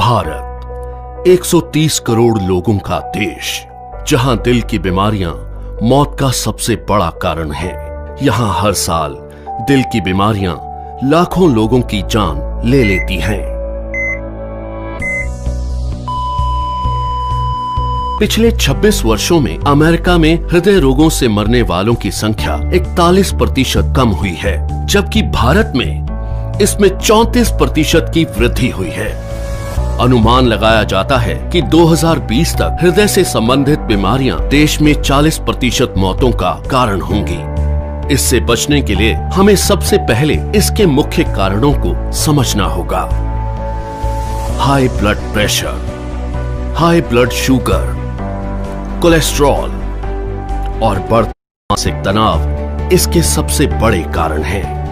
भारत 130 करोड़ लोगों का देश, जहां दिल की बीमारियां मौत का सबसे बड़ा कारण है। यहां हर साल दिल की बीमारियां लाखों लोगों की जान ले लेती हैं। पिछले 26 वर्षों में अमेरिका में हृदय रोगों से मरने वालों की संख्या 41% कम हुई है, जबकि भारत में इसमें 34% की वृद्धि हुई है। अनुमान लगाया जाता है कि 2020 तक हृदय से संबंधित बीमारियां देश में 40% मौतों का कारण होंगी। इससे बचने के लिए हमें सबसे पहले इसके मुख्य कारणों को समझना होगा। High blood pressure, high blood sugar, cholesterol और बढ़ता मानसिक तनाव इसके सबसे बड़े कारण हैं।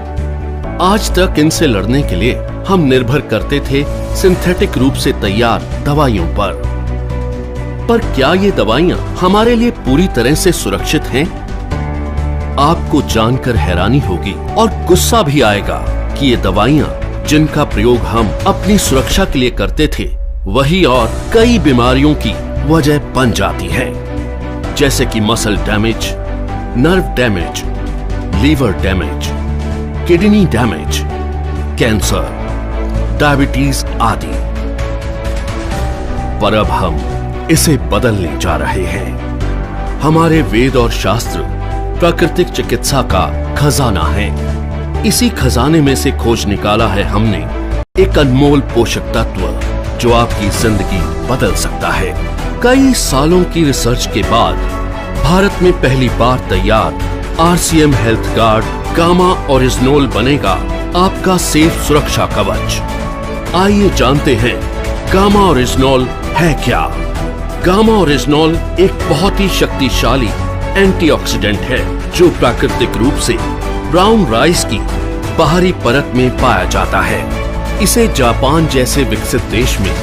आज तक इनसे लड़ने के लिए हम निर्भर करते थे सिंथेटिक रूप से तैयार दवाइयों पर क्या ये दवाइयां हमारे लिए पूरी तरह से सुरक्षित हैं? आपको जानकर हैरानी होगी और गुस्सा भी आएगा कि ये दवाइयां जिनका प्रयोग हम अपनी सुरक्षा के लिए करते थे, वही और कई बीमारियों की वजह बन जाती है, जैसे कि muscle damage, nerve damage, liver damage, kidney damage, cancer, diabetes आदि। पर अब हम इसे बदलने जा रहे हैं। हमारे वेद और शास्त्र प्राकृतिक चिकित्सा का खजाना है। इसी खजाने में से खोज निकाला है हमने एक अनमोल पोषक तत्व जो आपकी जिंदगी बदल सकता है। कई सालों की रिसर्च के बाद भारत में पहली बार तैयार RCM हेल्थ गार्ड गामा ओरिजिनोल बनेगा आपका सेफ सुरक्षा कवच। आइए जानते हैं गामा ओरिजिनोल है क्या। गामा ओरिजिनोल एक बहुत ही शक्तिशाली एंटीऑक्सीडेंट है जो प्राकृतिक रूप से ब्राउन राइस की बाहरी परत में पाया जाता है। इसे जापान जैसे विकसित देश में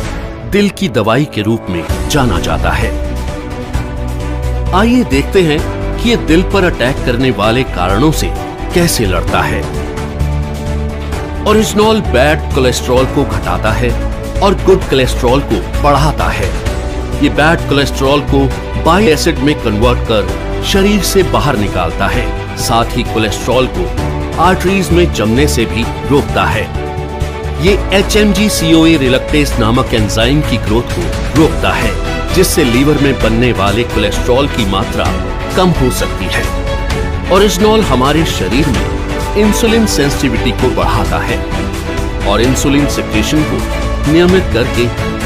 दिल की दवाई के रूप में जाना जाता है। आइए देखते हैं कि ये दिल पर अटैक करने वाले कारणों से कैसे लड़ता है। ओरिजिनोल बैड कोलेस्ट्रॉल को घटाता है और गुड कोलेस्ट्रॉल को बढ़ाता है। ये बैड कोलेस्ट्रॉल को बाइल एसिड में कन्वर्ट कर शरीर से बाहर निकालता है। साथ ही कोलेस्ट्रॉल को आर्टरीज में जमने से भी रोकता है। ये HMG-CoA रिलक्टेस नामक एंजाइम की ग्रोथ को रोकता है, जिससे लीवर में बनने वाले कोलेस्ट्रॉल की मात्रा कम हो सकती है। ओरिजिनोल हमारे शरीर में इंसुलिन सेंसिटिविटी को बढ़ाता है और इंसुलिन सेक्रेशन को नियमित करके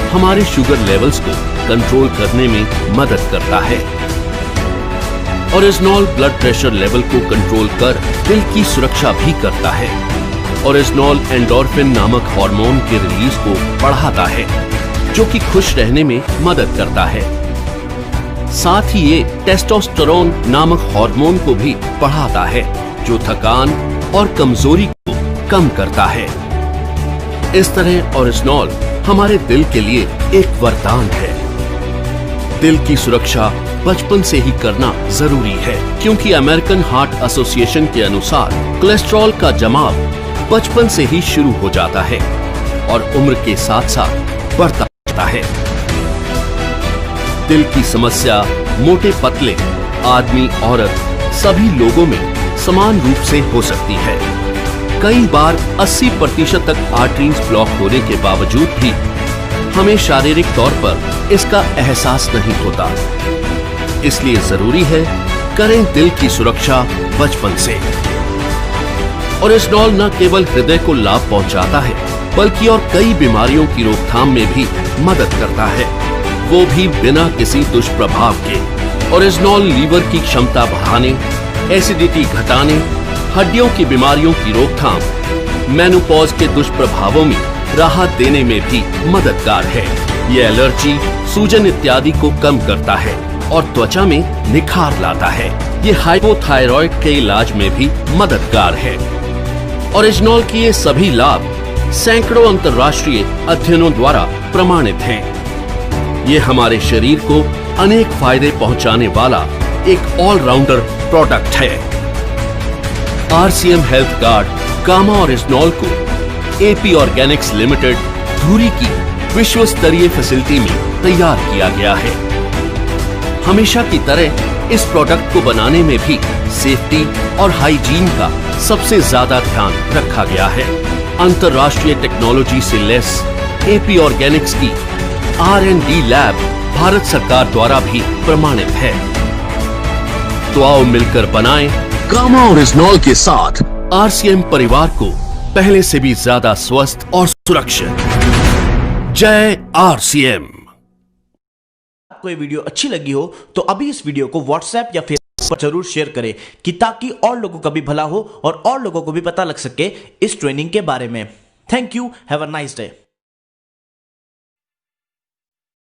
हमारे शुगर लेवल्स को कंट्रोल करने में मदद करता है। ओरिजिनोल ब्लड प्रेशर लेवल को कंट्रोल कर दिल की सुरक्षा भी करता है। ओरिजिनोल एंडोर्फिन नामक हार्मोन के रिलीज को बढ़ाता है, जो कि खुश रहने में मदद करता है। साथ ही ये टेस्टोस्टेरोन नामक हार्मोन को भी बढ़ाता है, जो थकान और कमजोरी को कम करता है। इस तरह ओरिजिनोल हमारे दिल के लिए एक वरदान है। दिल की सुरक्षा बचपन से ही करना जरूरी है, क्योंकि अमेरिकन हार्ट एसोसिएशन के अनुसार कोलेस्ट्रॉल का जमाव बचपन से ही शुरू हो जाता है और उम्र के साथ साथ बढ़ता रहता है। दिल की समस्या मोटे पतले आदमी औरत सभी लोगों में समान रूप से हो सकती है। कई बार 80% तक आर्टरीज ब्लॉक होने के बावजूद भी हमें शारीरिक तौर पर इसका एहसास नहीं होता। इसलिए जरूरी है करें दिल की सुरक्षा बचपन से। ओरिजिनोल न केवल हृदय को लाभ पहुंचाता है, बल्कि और कई बीमारियों की रोकथाम में भी मदद करता है, वो भी बिना किसी दुष्प्रभाव के। ओरिजिनोल लीवर की क्षमता बढ़ाने, एसिडिटी घटाने, हड्डियों की बीमारियों की रोकथाम, मेनोपॉज के दुष्प्रभावों में राहत देने में भी मददगार है। ये एलर्जी, सूजन इत्यादि को कम करता है और त्वचा में निखार लाता है। ये हाइपोथायरॉइड के इलाज में भी मददगार है। ओरिजिनोल के ये सभी लाभ सैकड़ों अंतर्राष्ट्रीय अध्ययनों द्वारा प्रमाणित हैं। ये हमारे शरीर को अनेक फायदे पहुंचाने वाला एक ऑलराउंडर प्रोडक्ट है। RCM हेल्थ गार्ड गामा ओरिजिनोल को AP ऑर्गेनिक्स लिमिटेड धुरी की विश्व स्तरीय फैसिलिटी में तैयार किया गया है। हमेशा की तरह इस प्रोडक्ट को बनाने में भी सेफ्टी और हाइजीन का सबसे ज्यादा ध्यान रखा गया है। अंतर्राष्ट्रीय टेक्नोलॉजी से लैस एपी ऑर्गेनिक्स की R&D लैब भारत सरकार द्वारा भी प्रमाणित है। तो आओ मिलकर बनाएं कामा ओरिजिनॉल के साथ RCM परिवार को पहले से भी ज्यादा स्वस्थ और सुरक्षित। जय RCM। आपको ये वीडियो अच्छी लगी हो तो अभी इस वीडियो को WhatsApp या Facebook पर जरूर शेयर करें कि ताकि और लोगों का भी भला हो और लोगों को भी पता लग सके इस ट्रेनिंग के बारे में। Thank you, have a nice day.